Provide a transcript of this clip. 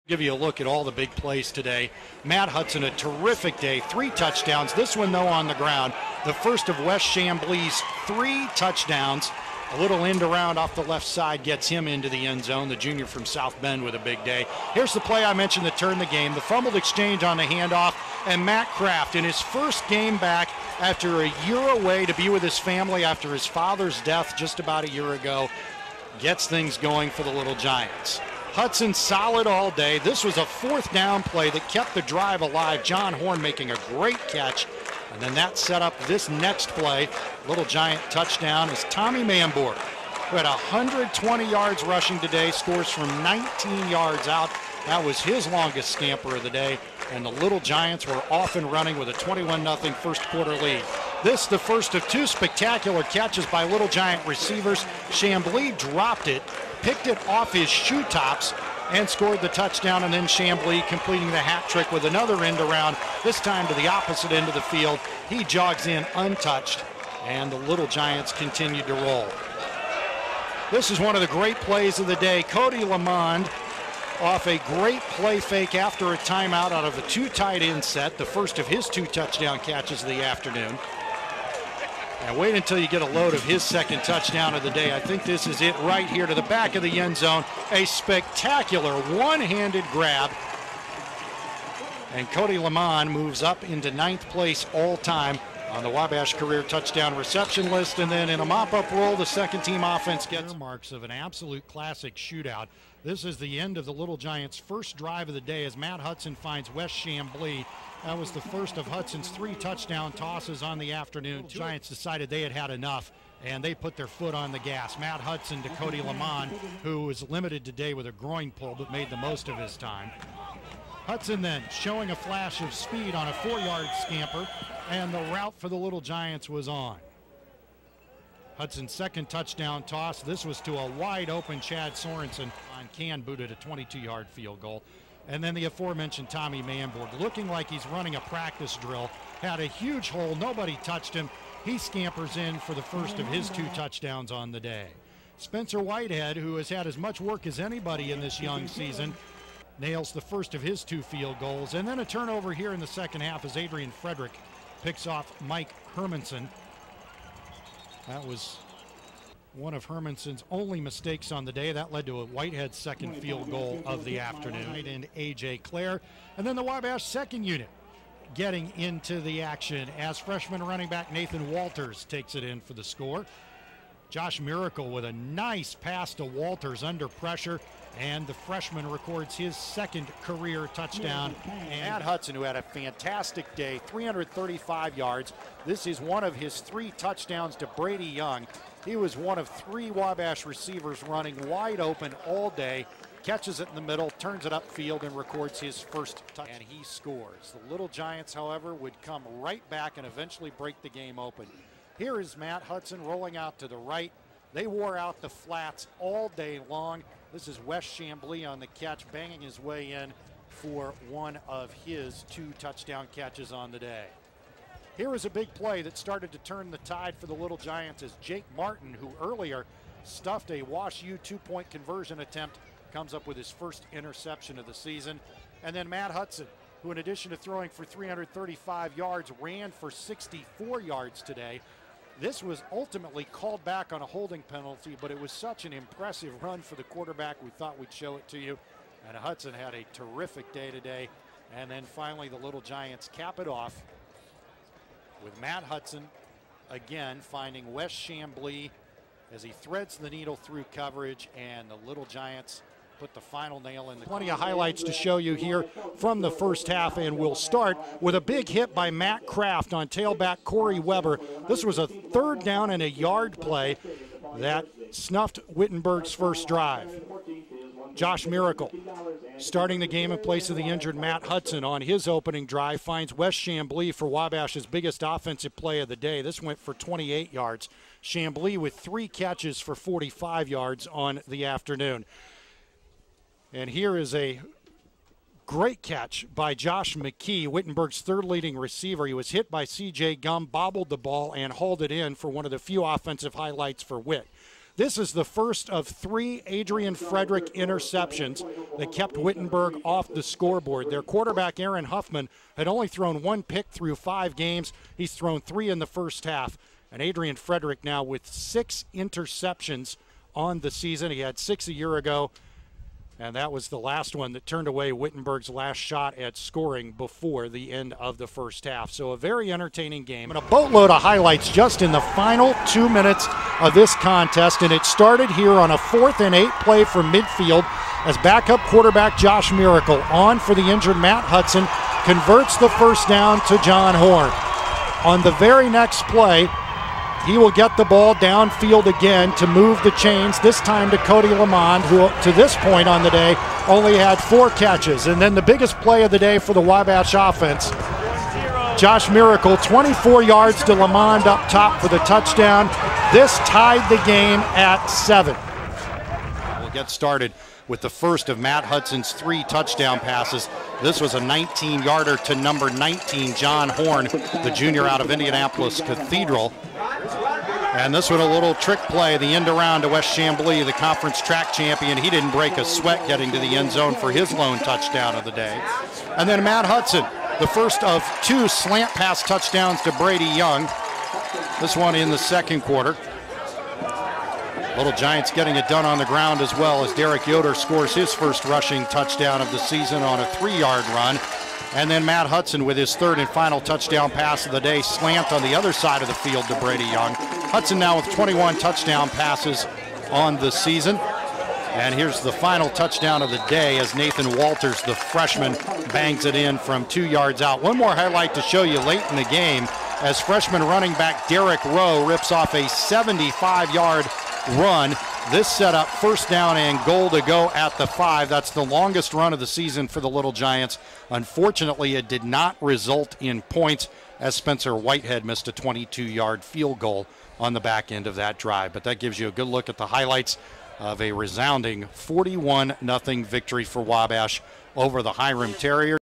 Give you a look at all the big plays today. Matt Hudson, a terrific day, 3 touchdowns. This one, though, on the ground. The first of West Chambly's 3 touchdowns. A little end around off the left side gets him into the end zone. The junior from South Bend with a big day. Here's the play I mentioned that turned the game. The fumbled exchange on the handoff. And Matt Kraft, in his first game back after a year away to be with his family after his father's death just about a year ago, gets things going for the Little Giants. Hudson solid all day. This was a 4th down play that kept the drive alive. John Horn making a great catch. And then that set up this next play. Little Giant touchdown is Tommy Manborg, who had 120 yards rushing today, scores from 19 yards out. That was his longest scamper of the day. And the Little Giants were off and running with a 21-0 first quarter lead. This the first of 2 spectacular catches by Little Giant receivers. Chambly dropped it, picked it off his shoe tops, and scored the touchdown. And then Chambly completing the hat trick with another end around, this time to the opposite end of the field. He jogs in untouched, and the Little Giants continue to roll. This is one of the great plays of the day. Cody Lamond off a great play fake after a timeout out of a 2 tight end set, the first of his 2 touchdown catches of the afternoon. And wait until you get a load of his 2nd touchdown of the day. I think this is it right here to the back of the end zone. A spectacular one-handed grab. And Cody Lamond moves up into 9th place all-time on the Wabash career touchdown reception list. And then in a mop-up roll, the second-team offense gets marks of an absolute classic shootout. This is the end of the Little Giants' first drive of the day as Matt Hudson finds West Chambly. That was the first of Hudson's 3 touchdown tosses on the afternoon. The Giants decided they had had enough, and they put their foot on the gas. Matt Hudson to Cody Lamond, who was limited today with a groin pull but made the most of his time. Hudson then showing a flash of speed on a 4-yard scamper, and the route for the Little Giants was on. Hudson's 2nd touchdown toss. This was to a wide open Chad Sorensen on can booted a 22-yard field goal. And then the aforementioned Tommy Manborg, looking like he's running a practice drill, had a huge hole. Nobody touched him. He scampers in for the first of his 2 touchdowns on the day. Spencer Whitehead, who has had as much work as anybody in this young season, nails the first of his 2 field goals. And then a turnover here in the second half as Adrian Frederick picks off Mike Hermanson. That was one of Hermanson's only mistakes on the day. That led to a Whitehead's 2nd field goal of the afternoon. And A.J. Clare. And then the Wabash 2nd unit getting into the action as freshman running back Nathan Walters takes it in for the score. Josh Miracle with a nice pass to Walters under pressure, and the freshman records his 2nd career touchdown. And Matt Hudson, who had a fantastic day, 335 yards. This is one of his 3 touchdowns to Brady Young. He was one of 3 Wabash receivers running wide open all day, catches it in the middle, turns it upfield, and records his first touchdown. And he scores. The Little Giants, however, would come right back and eventually break the game open. Here is Matt Hudson rolling out to the right. They wore out the flats all day long. This is West Chambly on the catch, banging his way in for one of his 2 touchdown catches on the day. Here is a big play that started to turn the tide for the Little Giants as Jake Martin, who earlier stuffed a Wash U 2-point conversion attempt, comes up with his first interception of the season. And then Matt Hudson, who in addition to throwing for 335 yards, ran for 64 yards today. This was ultimately called back on a holding penalty, but it was such an impressive run for the quarterback, we thought we'd show it to you. And Hudson had a terrific day today. And then finally the Little Giants cap it off with Matt Hudson again finding West Chambly as he threads the needle through coverage, and the Little Giants put the final nail in the. Plenty of highlights to show you here from the first half, and we'll start with a big hit by Matt Kraft on tailback Corey Weber. This was a 3rd down and a yard play that snuffed Wittenberg's first drive. Josh Miracle starting the game in place of the injured Matt Hudson on his opening drive finds West Chambly for Wabash's biggest offensive play of the day. This went for 28 yards. Chambly with 3 catches for 45 yards on the afternoon. And here is a great catch by Josh McKee, Wittenberg's 3rd leading receiver. He was hit by C.J. Gum, bobbled the ball, and hauled it in for one of the few offensive highlights for Witt. This is the first of 3 Adrian Frederick interceptions that kept Wittenberg off the scoreboard. Their quarterback, Aaron Huffman, had only thrown 1 pick through 5 games. He's thrown 3 in the first half. And Adrian Frederick now with 6 interceptions on the season. He had 6 a year ago, and that was the last one that turned away Wittenberg's last shot at scoring before the end of the first half. So a very entertaining game. And a boatload of highlights just in the final 2 minutes of this contest. And it started here on a 4th and 8 play from midfield as backup quarterback Josh Miracle, on for the injured Matt Hudson, converts the first down to John Horn. On the very next play, he will get the ball downfield again to move the chains, this time to Cody Lamond, who to this point on the day only had 4 catches. And then the biggest play of the day for the Wabash offense, Josh Miracle, 24 yards to Lamond up top for the touchdown. This tied the game at 7. We'll get started with the first of Matt Hudson's 3 touchdown passes. This was a 19-yarder to number 19, John Horn, the junior out of Indianapolis Cathedral. And this one a little trick play, the end around to West Chamblee, the conference track champion. He didn't break a sweat getting to the end zone for his lone touchdown of the day. And then Matt Hudson, the first of 2 slant pass touchdowns to Brady Young. This one in the second quarter. Little Giants getting it done on the ground as well as Derek Yoder scores his first rushing touchdown of the season on a 3-yard run. And then Matt Hudson with his 3rd and final touchdown pass of the day, slant on the other side of the field to Brady Young. Hudson now with 21 touchdown passes on the season. And here's the final touchdown of the day as Nathan Walters, the freshman, bangs it in from 2 yards out. One more highlight to show you late in the game as freshman running back Derek Rowe rips off a 75-yard run. This set up first down and goal to go at the 5. That's the longest run of the season for the Little Giants. Unfortunately, it did not result in points as Spencer Whitehead missed a 22-yard field goal on the back end of that drive. But that gives you a good look at the highlights of a resounding 41-0 victory for Wabash over the Hiram Terriers.